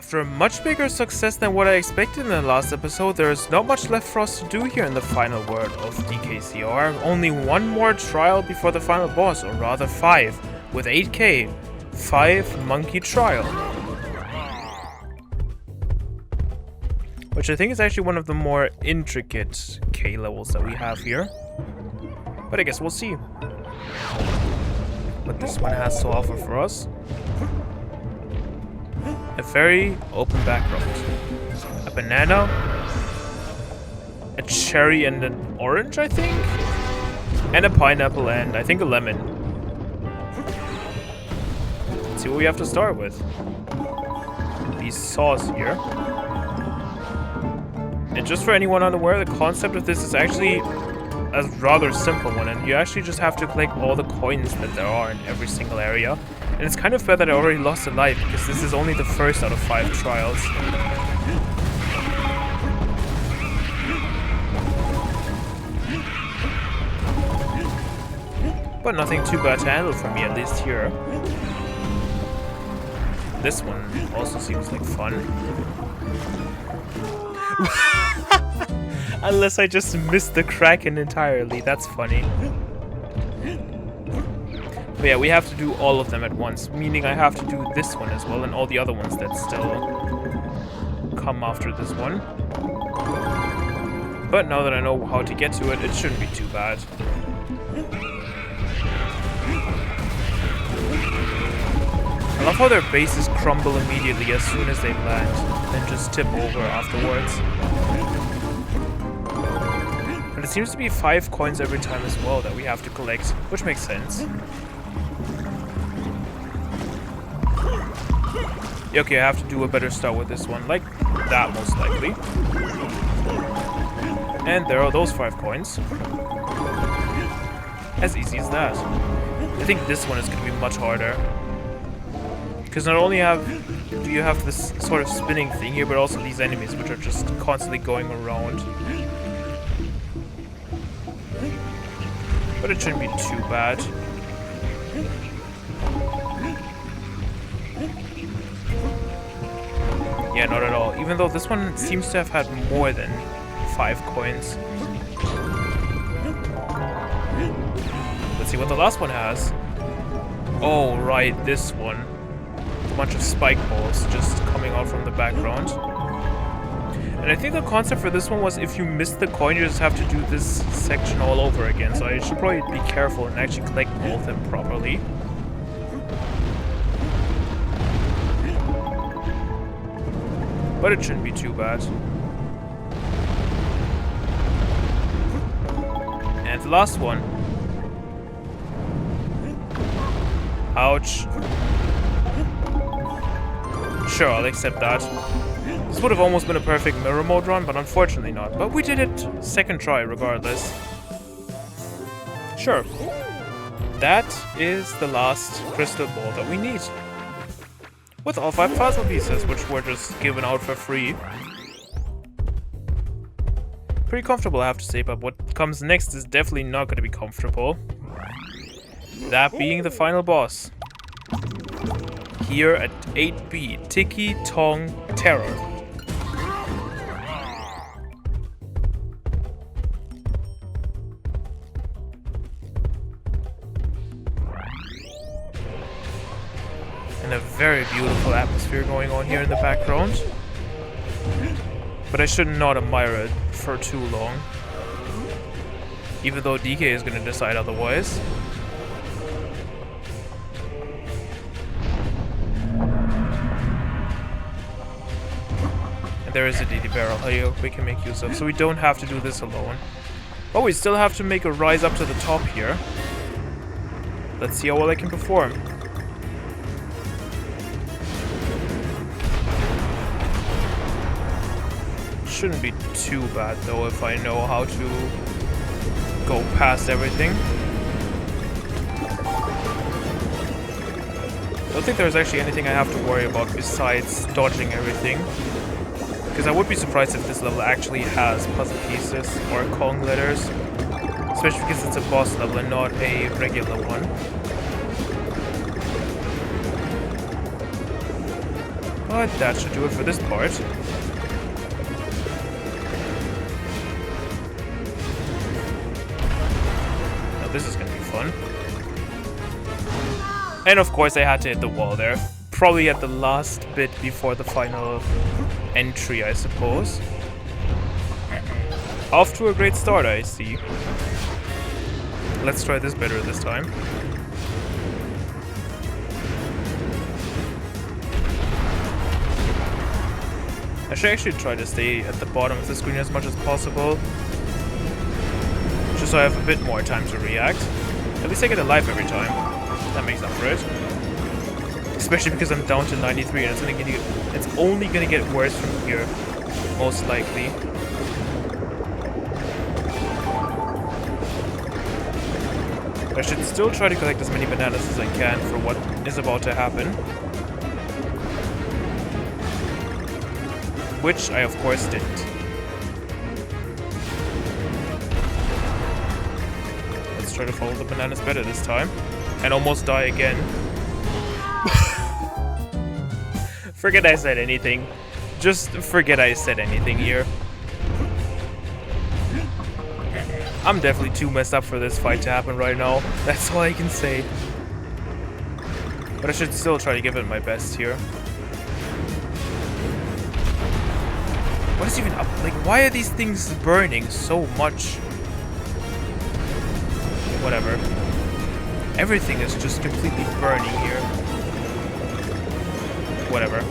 After a much bigger success than what I expected in the last episode, there is not much left for us to do here in the final world of DKCR. Only one more trial before the final boss, or rather 5, with 8k. 5 monkey trial. Which I think is actually one of the more intricate K levels that we have here. But I guess we'll see what this one has to offer for us. A very open background. A banana, a cherry and an orange, I think? And a pineapple and I think a lemon. Let's see what we have to start with. These saws here. And just for anyone unaware, the concept of this is actually a rather simple one, and you actually just have to collect all the coins that there are in every single area. And it's kind of bad that I already lost a life, because this is only the first out of 5 trials. But nothing too bad to handle for me, at least here. This one also seems like fun. Unless I just missed the Kraken entirely, that's funny. But yeah, we have to do all of them at once, meaning I have to do this one as well and all the other ones that still come after this one. But now that I know how to get to it, it shouldn't be too bad. I love how their bases crumble immediately as soon as they land, then just tip over afterwards. But it seems to be 5 coins every time as well that we have to collect, which makes sense. Okay, I have to do a better start with this one, like that most likely. And there are those 5 coins. As easy as that. I think this one is going to be much harder. Because not only do you have this sort of spinning thing here, but also these enemies which are just constantly going around. But it shouldn't be too bad. Yeah, not at all. Even though this one seems to have had more than 5 coins. Let's see what the last one has. Oh, right, this one. A bunch of spike balls just coming out from the background. And I think the concept for this one was if you miss the coin, you just have to do this section all over again. So I should probably be careful and actually collect all of them properly. But it shouldn't be too bad. And the last one. Ouch. Sure, I'll accept that. This would have almost been a perfect mirror mode run, but unfortunately not. But we did it second try regardless. Sure. That is the last crystal ball that we need. With all 5 puzzle pieces, which were just given out for free. Pretty comfortable, I have to say, but what comes next is definitely not going to be comfortable. That being the final boss. Here at 8B, Tiki Tong Terror. And a very beautiful atmosphere going on here in the background. But I should not admire it for too long. Even though DK is going to decide otherwise. And there is a DD barrel here we can make use of, so we don't have to do this alone. But we still have to make a rise up to the top here. Let's see how well I can perform. Shouldn't be too bad though if I know how to go past everything. I don't think there's actually anything I have to worry about besides dodging everything. Because I would be surprised if this level actually has puzzle pieces or Kong letters. Especially because it's a boss level and not a regular one. But that should do it for this part. Now this is gonna be fun. And of course I had to hit the wall there. Probably at the last bit before the final entry, I suppose. Off to a great start, I see. Let's try this better this time. I should actually try to stay at the bottom of the screen as much as possible. Just so I have a bit more time to react. At least I get a life every time. That makes up for it. Especially because I'm down to 93 and it's only gonna get worse from here. Most likely. I should still try to collect as many bananas as I can for what is about to happen. Which I of course didn't. Let's try to follow the bananas better this time. And almost die again. Forget I said anything. Just forget I said anything here. I'm definitely too messed up for this fight to happen right now. That's all I can say. But I should still try to give it my best here. What is even up? Like, why are these things burning so much? Whatever. Everything is just completely burning here. Whatever.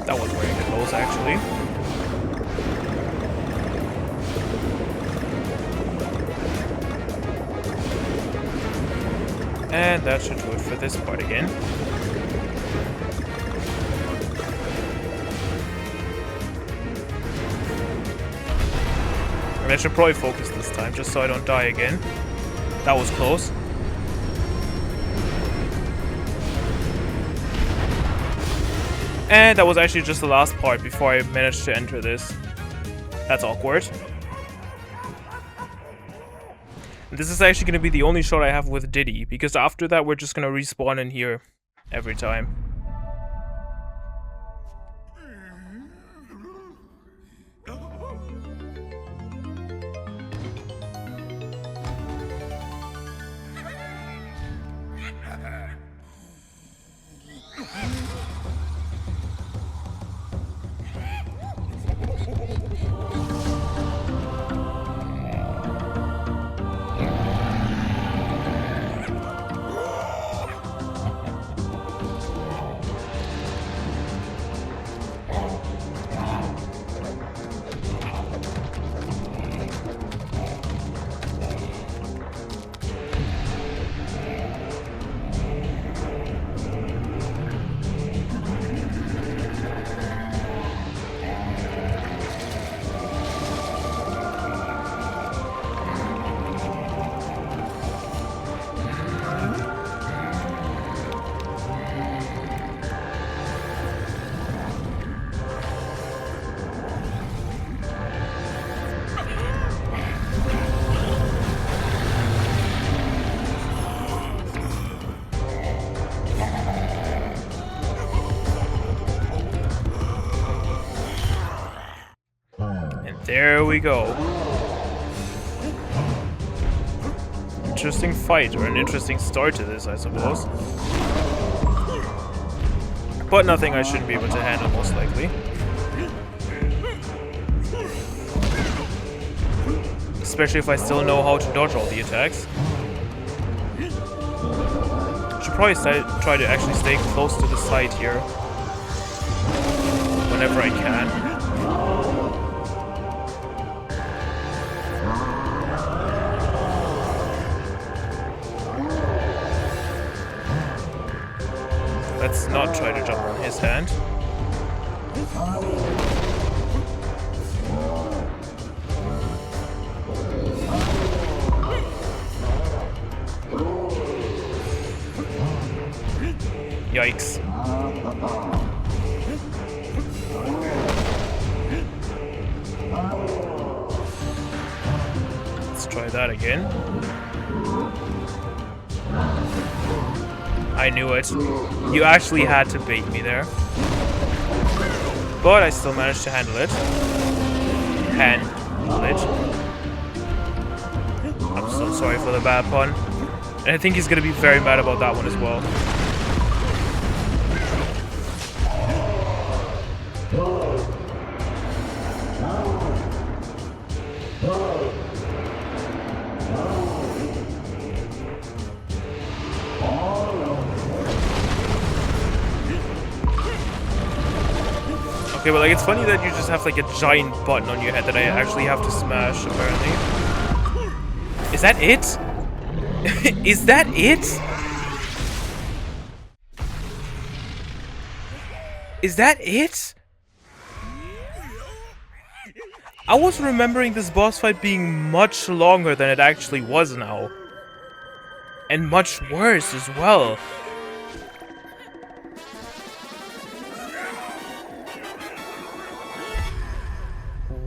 That was very close, actually. And that should do it for this part again. I should probably focus this time, just so I don't die again. That was close. And that was actually just the last part before I managed to enter this. That's awkward. This is actually going to be the only shot I have with Diddy, because after that we're just going to respawn in here every time. There we go. Interesting fight, or an interesting start to this, I suppose. But nothing I shouldn't be able to handle, most likely. Especially if I still know how to dodge all the attacks. Should probably try to actually stay close to the side here. Whenever I can. Let's not try to jump on his hand. Yikes. Let's try that again. I knew it. You actually had to bait me there. But I still managed to handle it. Handle it. I'm so sorry for the bad pun. And I think he's gonna be very mad about that one as well. Okay, but like it's funny that you just have like a giant button on your head that I actually have to smash, apparently. Is that it? Is that it? Is that it? I was remembering this boss fight being much longer than it actually was now. And much worse as well.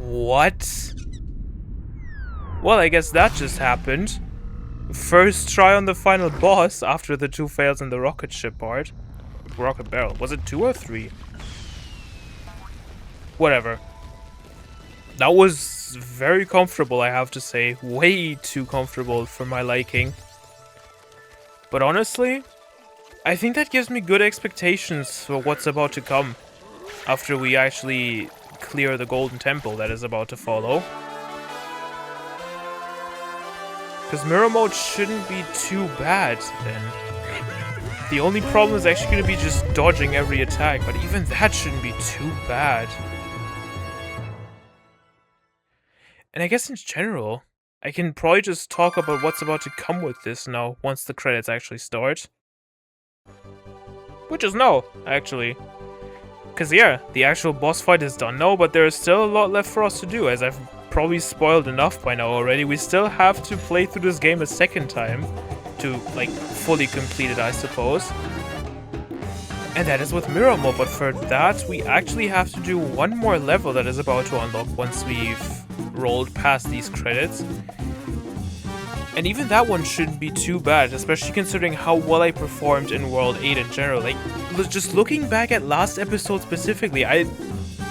What? Well, I guess that just happened. First try on the final boss after the 2 fails in the rocket ship part. Rocket barrel. Was it 2 or 3? Whatever. That was very comfortable, I have to say. Way too comfortable for my liking. But honestly, I think that gives me good expectations for what's about to come. After we actually clear the Golden Temple that is about to follow. Because mirror mode shouldn't be too bad then. The only problem is actually going to be just dodging every attack, but even that shouldn't be too bad. And I guess in general, I can probably just talk about what's about to come with this now, once the credits actually start. Which is no, actually. Because yeah, the actual boss fight is done now, but there is still a lot left for us to do, as I've probably spoiled enough by now already. We still have to play through this game a second time to, like, fully complete it, I suppose. And that is with mirror mode, but for that, we actually have to do one more level that is about to unlock once we've rolled past these credits. And even that one shouldn't be too bad, especially considering how well I performed in World 8 in general. Like, just looking back at last episode specifically, I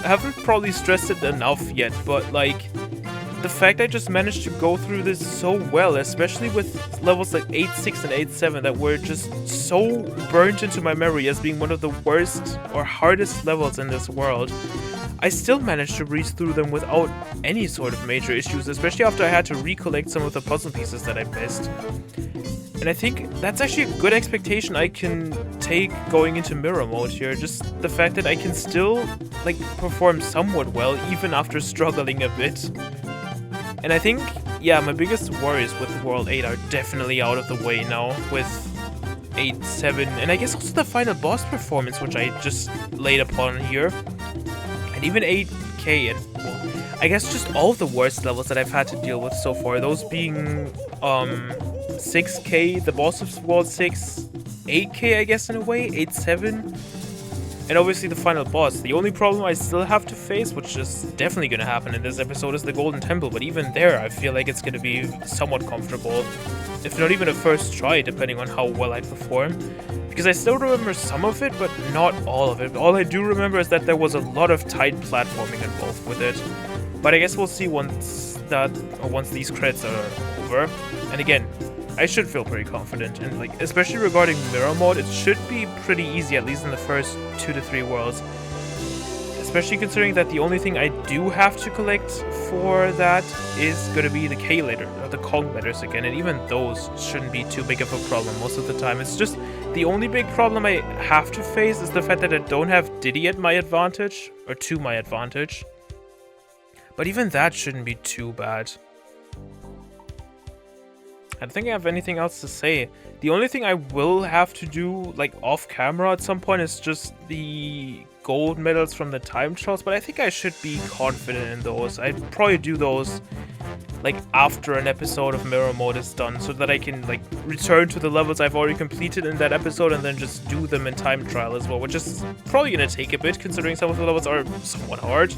haven't probably stressed it enough yet, but like, the fact I just managed to go through this so well, especially with levels like 8-6 and 8-7 that were just so burnt into my memory as being one of the worst or hardest levels in this world, I still managed to breeze through them without any sort of major issues, especially after I had to recollect some of the puzzle pieces that I missed. And I think that's actually a good expectation I can take going into mirror mode here, just the fact that I can still, like, perform somewhat well even after struggling a bit. And I think, yeah, my biggest worries with World 8 are definitely out of the way now, with 8-7, and I guess also the final boss performance, which I just laid upon here. And even 8K, and well, I guess just all of the worst levels that I've had to deal with so far, those being 6K, the boss of World 6, 8K I guess in a way, 8-7, and obviously the final boss. The only problem I still have to face, which is definitely going to happen in this episode, is the Golden Temple, but even there I feel like it's going to be somewhat comfortable, if not even a first try, depending on how well I perform. Because I still remember some of it, but not all of it. All I do remember is that there was a lot of tight platforming involved with it. But I guess we'll see once these credits are over. And again, I should feel pretty confident, and like, especially regarding mirror mode, it should be pretty easy, at least in the first 2 to 3 worlds. Especially considering that the only thing I do have to collect for that is going to be the K letter, or the Kong letters again, and even those shouldn't be too big of a problem most of the time. It's just, the only big problem I have to face is the fact that I don't have Diddy at my advantage, or to my advantage. But even that shouldn't be too bad. I don't think I have anything else to say. The only thing I will have to do, like, off camera at some point is just the gold medals from the time trials, but I think I should be confident in those. I'd probably do those, like, after an episode of mirror mode is done, so that I can, like, return to the levels I've already completed in that episode and then just do them in time trial as well, which is probably gonna take a bit, considering some of the levels are somewhat hard.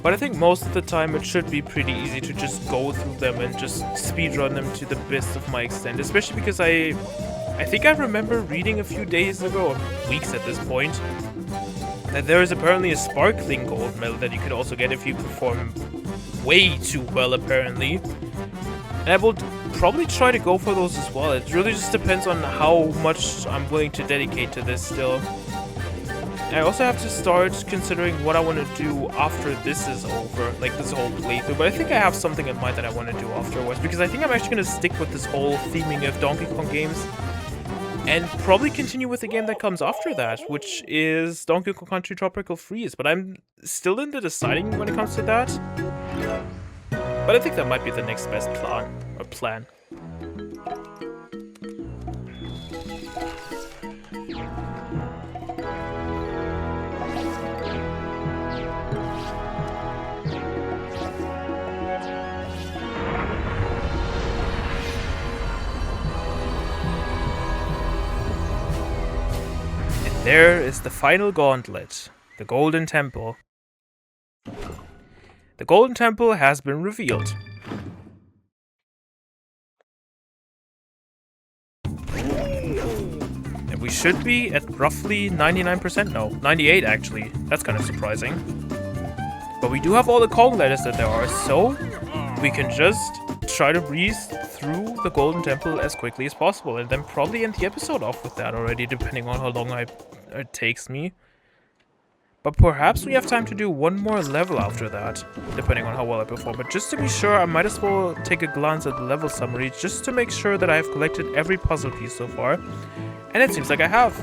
But I think most of the time it should be pretty easy to just go through them and just speedrun them to the best of my extent, especially because I I think I remember reading a few days ago, or weeks at this point, that there is apparently a sparkling gold medal that you could also get if you perform way too well, apparently. And I will probably try to go for those as well. It really just depends on how much I'm willing to dedicate to this still. I also have to start considering what I want to do after this is over, like this whole playthrough. But I think I have something in mind that I want to do afterwards, because I think I'm actually going to stick with this whole theming of Donkey Kong games and probably continue with the game that comes after that, which is Donkey Kong Country Tropical Freeze. But I'm still in the deciding when it comes to that. But I think that might be the next best plan. There is the final gauntlet, the Golden Temple. The Golden Temple has been revealed. And we should be at roughly 99%, no, 98 actually. That's kind of surprising. But we do have all the Kong letters that there are, so we can just try to breeze through the Golden Temple as quickly as possible, and then probably end the episode off with that already, depending on how long it takes me. But perhaps we have time to do one more level after that, depending on how well I perform. But just to be sure, I might as well take a glance at the level summary, just to make sure that I have collected every puzzle piece so far. And it seems like I have.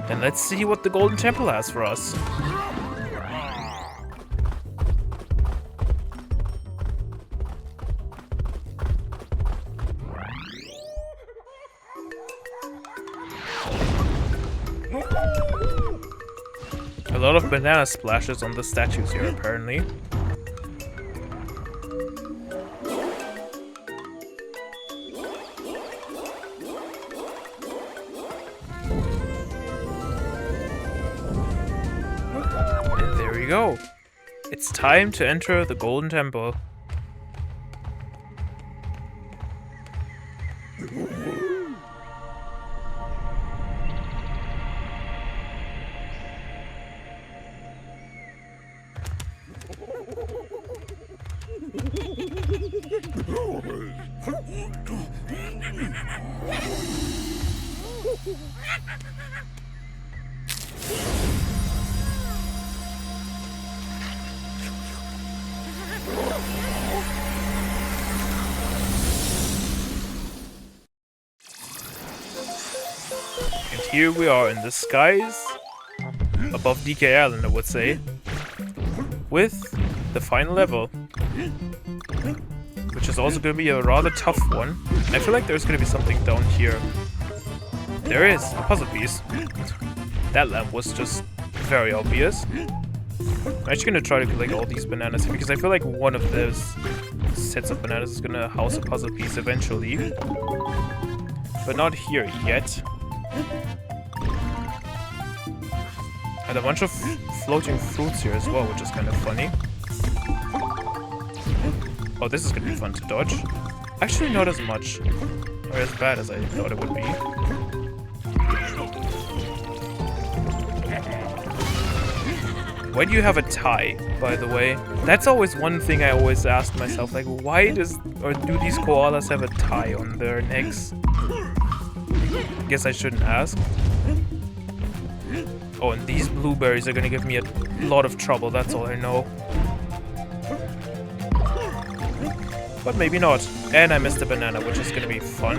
Then let's see what the Golden Temple has for us. A lot of banana splashes on the statues here, apparently. And there we go. It's time to enter the Golden Temple. And here we are in the skies above DK Island, I would say, with the final level, which is also going to be a rather tough one. I feel like there's going to be something down here. There is a puzzle piece. That lamp was just very obvious. I'm actually going to try to collect all these bananas here, because I feel like one of those sets of bananas is going to house a puzzle piece eventually. But not here yet. And a bunch of floating fruits here as well, which is kind of funny. Oh, this is going to be fun to dodge. Actually, not as much, or as bad as I thought it would be. Why do you have a tie, by the way? That's always one thing I always ask myself, like, why do these koalas have a tie on their necks? Guess I shouldn't ask. Oh, and these blueberries are gonna give me a lot of trouble, that's all I know. But maybe not. And I missed a banana, which is gonna be fun.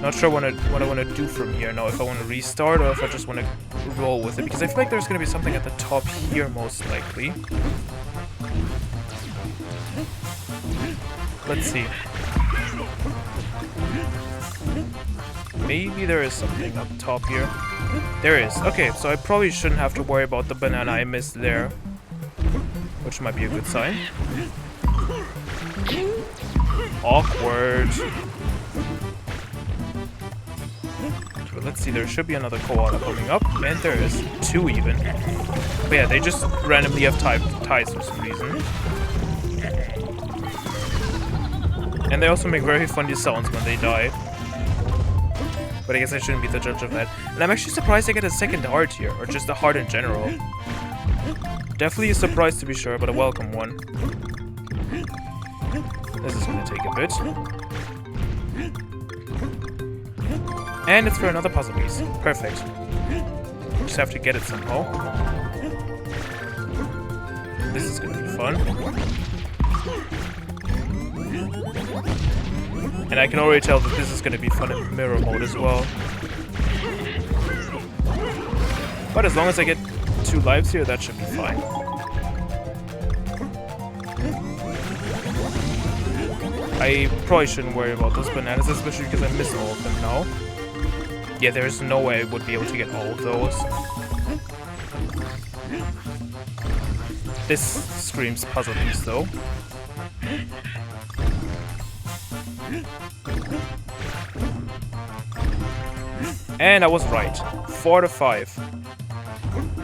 Not sure what I want to do from here now, if I want to restart or if I just want to roll with it, because I feel like there's going to be something at the top here most likely. Let's see. Maybe there is something up top here. There is. Okay, so I probably shouldn't have to worry about the banana I missed there, which might be a good sign. Awkward. Let's see, there should be another koala coming up, and there is two even. But yeah, they just randomly have ties for some reason. And they also make very funny sounds when they die. But I guess I shouldn't be the judge of that. And I'm actually surprised I get a second heart here, or just a heart in general. Definitely a surprise to be sure, but a welcome one. This is gonna take a bit. And it's for another puzzle piece. Perfect. Just have to get it somehow. This is gonna be fun. And I can already tell that this is gonna be fun in mirror mode as well. But as long as I get 2 lives here, that should be fine. I probably shouldn't worry about those bananas, especially because I missed all of them now. Yeah, there's no way I would be able to get all of those. This screams puzzle piece, though. And I was right. 4 to 5.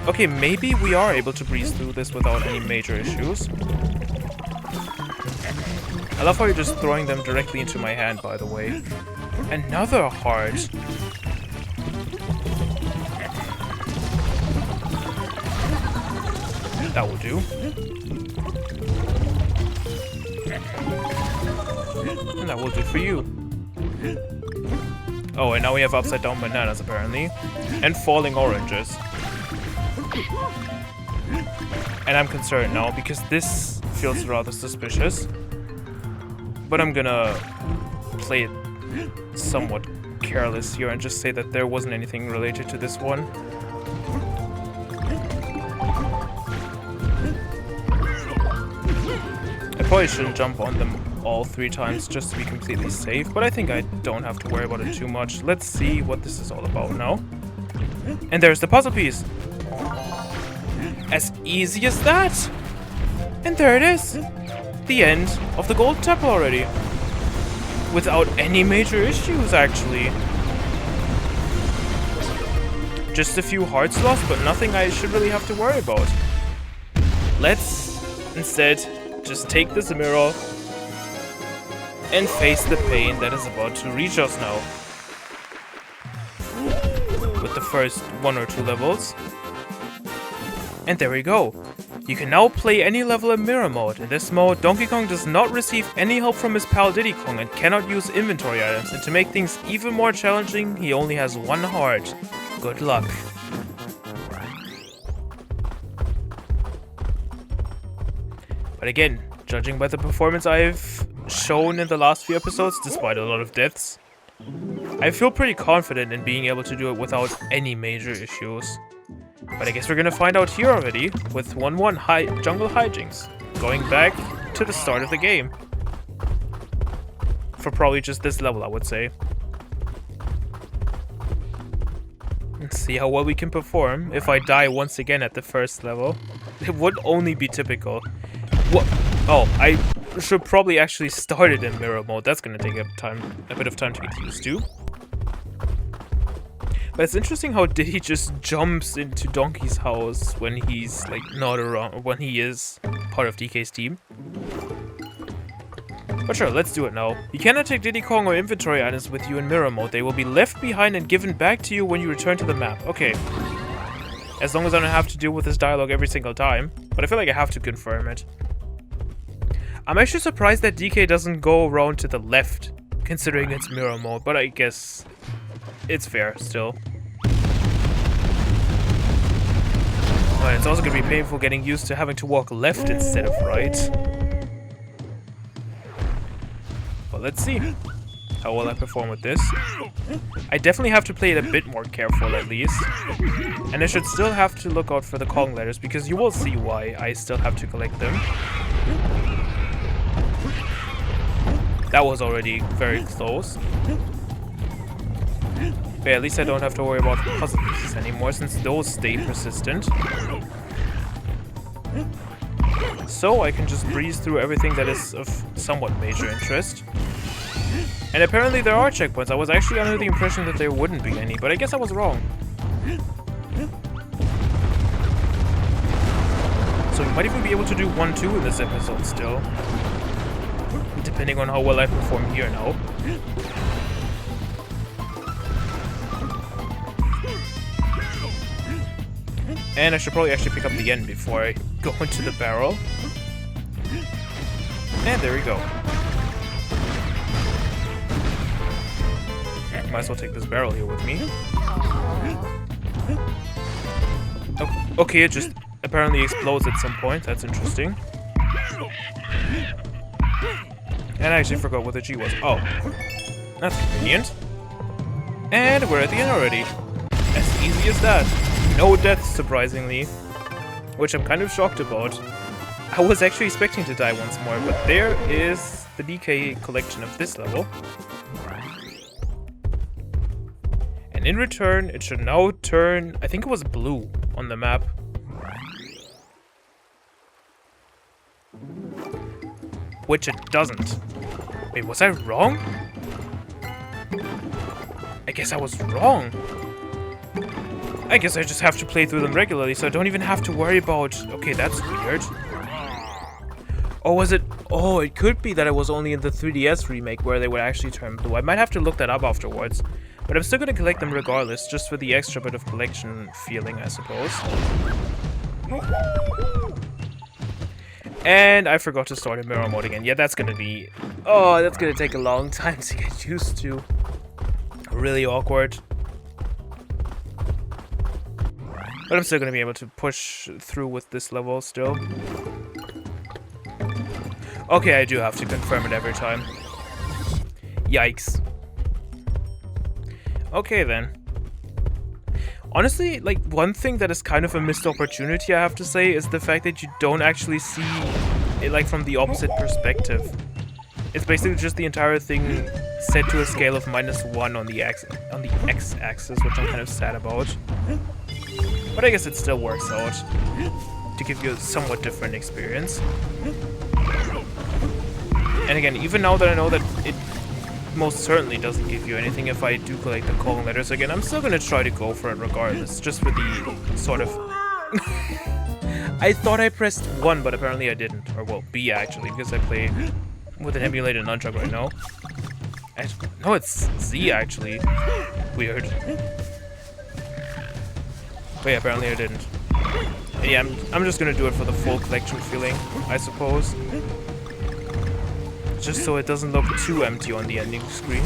Okay, maybe we are able to breeze through this without any major issues. I love how you're just throwing them directly into my hand, by the way. Another heart. That will do. And that will do for you. Oh, and now we have upside down bananas, apparently. And falling oranges. And I'm concerned now, because this feels rather suspicious. But I'm gonna play it somewhat careless here and just say that there wasn't anything related to this one. I probably shouldn't jump on them all 3 times just to be completely safe, but I think I don't have to worry about it too much. Let's see what this is all about now. And there's the puzzle piece. As easy as that! And there it is! The end of the Golden Temple already. Without any major issues, actually. Just a few hearts lost, but nothing I should really have to worry about. Let's instead just take this mirror and face the pain that is about to reach us now. With the first 1 or 2 levels. And there we go. You can now play any level in mirror mode. In this mode, Donkey Kong does not receive any help from his pal Diddy Kong and cannot use inventory items. And to make things even more challenging, he only has 1 heart. Good luck. But again, judging by the performance I've shown in the last few episodes, despite a lot of deaths, I feel pretty confident in being able to do it without any major issues. But I guess we're gonna find out here already with 1-1 Jungle Hijinks, going back to the start of the game. For probably just this level, I would say. Let's see how well we can perform if I die once again at the first level. It would only be typical. What? Oh, I should probably actually start it in mirror mode. That's gonna take a bit of time to get used to. But it's interesting how Diddy just jumps into Donkey's house when he's like not around, or when he is part of DK's team. But sure, let's do it now. You cannot take Diddy Kong or inventory items with you in mirror mode. They will be left behind and given back to you when you return to the map. Okay. As long as I don't have to deal with this dialogue every single time. But I feel like I have to confirm it. I'm actually surprised that DK doesn't go around to the left, considering it's mirror mode, but I guess it's fair still. Alright, it's also going to be painful getting used to having to walk left instead of right. Well, let's see how well I perform with this. I definitely have to play it a bit more careful at least. And I should still have to look out for the Kong letters, because you will see why I still have to collect them. That was already very close. But yeah, at least I don't have to worry about the puzzle pieces anymore, since those stay persistent. So I can just breeze through everything that is of somewhat major interest. And apparently there are checkpoints. I was actually under the impression that there wouldn't be any, but I guess I was wrong. So we might even be able to do 1-2 in this episode still. depending on how well I perform here now. And I should probably actually pick up the end before I go into the barrel. And there we go. Might as well take this barrel here with me. Oh, okay, it just apparently explodes at some point. That's interesting. And I actually forgot what the G was. Oh, that's convenient. And we're at the end already. As easy as that. No deaths, surprisingly. Which I'm kind of shocked about. I was actually expecting to die once more, but there is the DK collection of this level. And in return, it should now turn, I think it was blue on the map. Which it doesn't. Wait, was I wrong? I guess I was wrong. I guess I just have to play through them regularly, so I don't even have to worry about... Okay, that's weird. Oh, was it... Oh, it could be that it was only in the 3DS remake where they would actually turn blue. I might have to look that up afterwards. But I'm still going to collect them regardless, just for the extra bit of collection feeling, I suppose. And I forgot to start in mirror mode again. Yeah, that's going to be... Oh, that's going to take a long time to get used to. Really awkward. But I'm still going to be able to push through with this level still. Okay, I do have to confirm it every time. Yikes. Okay then. Honestly, like, one thing that is kind of a missed opportunity, I have to say, is the fact that you don't actually see it, like, from the opposite perspective. It's basically just the entire thing set to a scale of -1 on the x-axis, which I'm kind of sad about. But I guess it still works out to give you a somewhat different experience. And again, even now that I know that it most certainly doesn't give you anything if I do collect the calling letters again, I'm still gonna try to go for it regardless, just for the sort of... I thought I pressed 1, but apparently I didn't. Or, well, B actually, because I play with an emulated nunchuck right now. No, it's Z actually. Weird. But yeah, apparently I didn't. Yeah, I'm just gonna do it for the full collection feeling, I suppose. Just so it doesn't look too empty on the ending screen.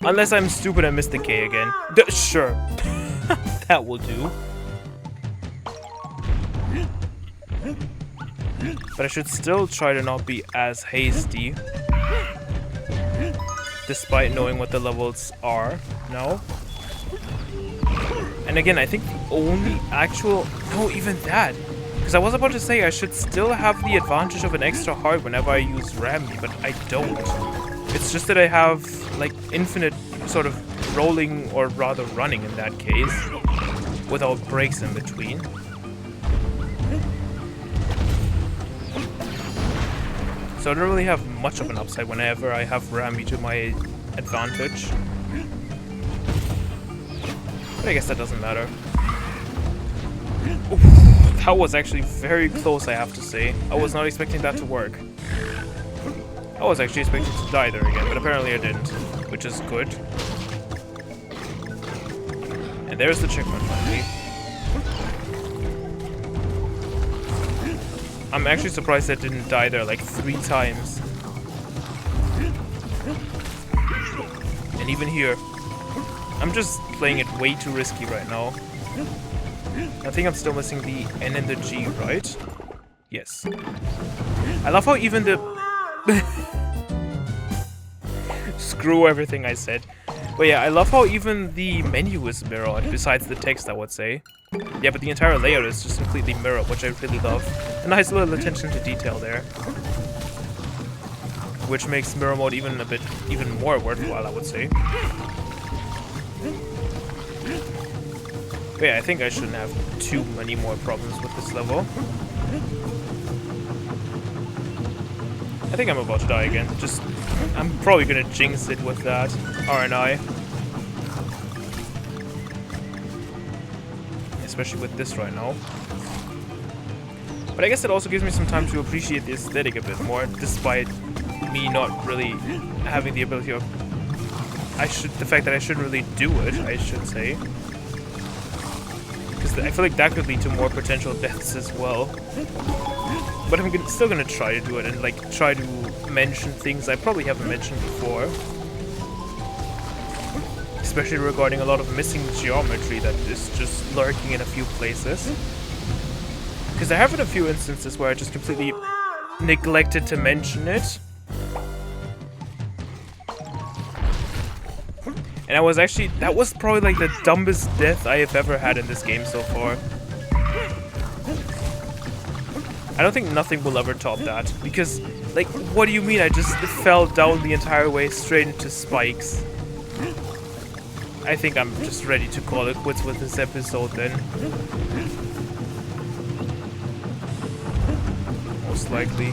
Unless I'm stupid and missed the K again. Sure. That will do. But I should still try to not be as hasty. Despite knowing what the levels are now. And again, I think the only actual... No, even that. Because I was about to say I should still have the advantage of an extra heart whenever I use Rambi, but I don't. It's just that I have, like, infinite sort of rolling, or rather running in that case, without breaks in between. So I don't really have much of an upside whenever I have Rambi to my advantage. But I guess that doesn't matter. Oof, that was actually very close, I have to say. I was not expecting that to work. I was actually expecting to die there again, but apparently I didn't, which is good. And there's the checkpoint finally. I'm actually surprised I didn't die there like 3 times. And even here, I'm just playing it way too risky right now. I think I'm still missing the N and the G, right? Yes. I love how even the... Screw everything I said. But yeah, I love how even the menu is mirrored, besides the text, I would say. Yeah, but the entire layout is just completely mirrored, which I really love. A nice little attention to detail there. Which makes mirror mode even more worthwhile, I would say. But yeah, I think I shouldn't have too many more problems with this level. I think I'm about to die again. I'm probably gonna jinx it with that, aren't I? Especially with this right now. But But I guess it also gives me some time to appreciate the aesthetic a bit more, despite me not really having the ability of... the fact that I shouldn't really do it, I should say. Because I feel like that could lead to more potential deaths as well. But I'm still gonna try to do it and like try to mention things I probably haven't mentioned before. Especially regarding a lot of missing geometry that is just lurking in a few places. Because there have been a few instances where I just completely neglected to mention it. And that was probably like the dumbest death I have ever had in this game so far. I don't think nothing will ever top that. Because, like, what do you mean I just fell down the entire way straight into spikes? I think I'm just ready to call it quits with this episode then. Most likely.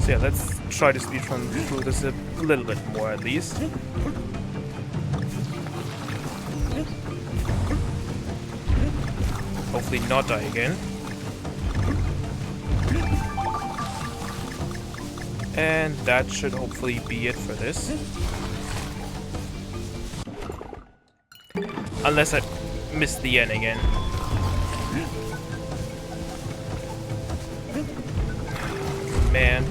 So yeah, let's try to speed through this a little bit more at least. Hopefully not die again. And that should hopefully be it for this. Unless I missed the end again. Man.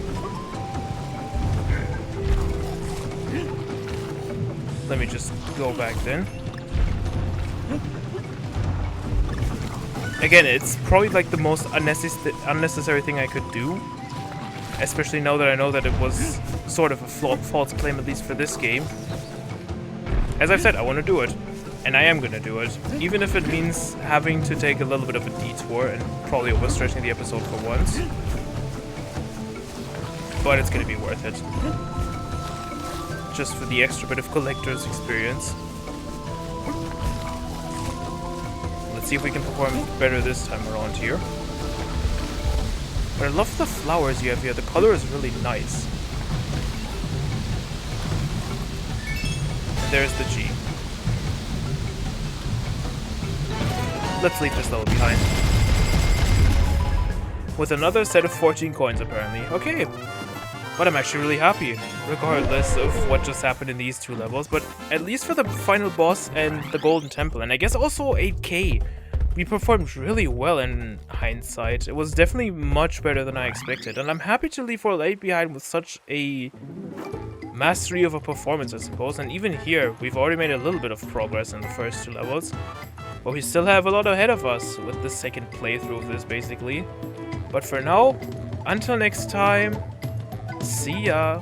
Let me just go back then. Again, it's probably like the most unnecessary thing I could do. Especially now that I know that it was sort of a false claim, at least for this game. As I've said, I want to do it. And I am going to do it. Even if it means having to take a little bit of a detour and probably overstretching the episode for once. But it's going to be worth it. Just for the extra bit of collector's experience. Let's see if we can perform better this time around here. But I love the flowers you have here. The color is really nice. And there's the G. Let's leave this level behind. With another set of 14 coins, apparently. Okay. But I'm actually really happy, regardless of what just happened in these two levels. But at least for the final boss and the Golden Temple, and I guess also 8K, we performed really well in hindsight. It was definitely much better than I expected. And I'm happy to leave World 8 behind with such a mastery of a performance, I suppose. And even here, we've already made a little bit of progress in the first two levels. But we still have a lot ahead of us with the second playthrough of this, basically. But for now, until next time, see ya!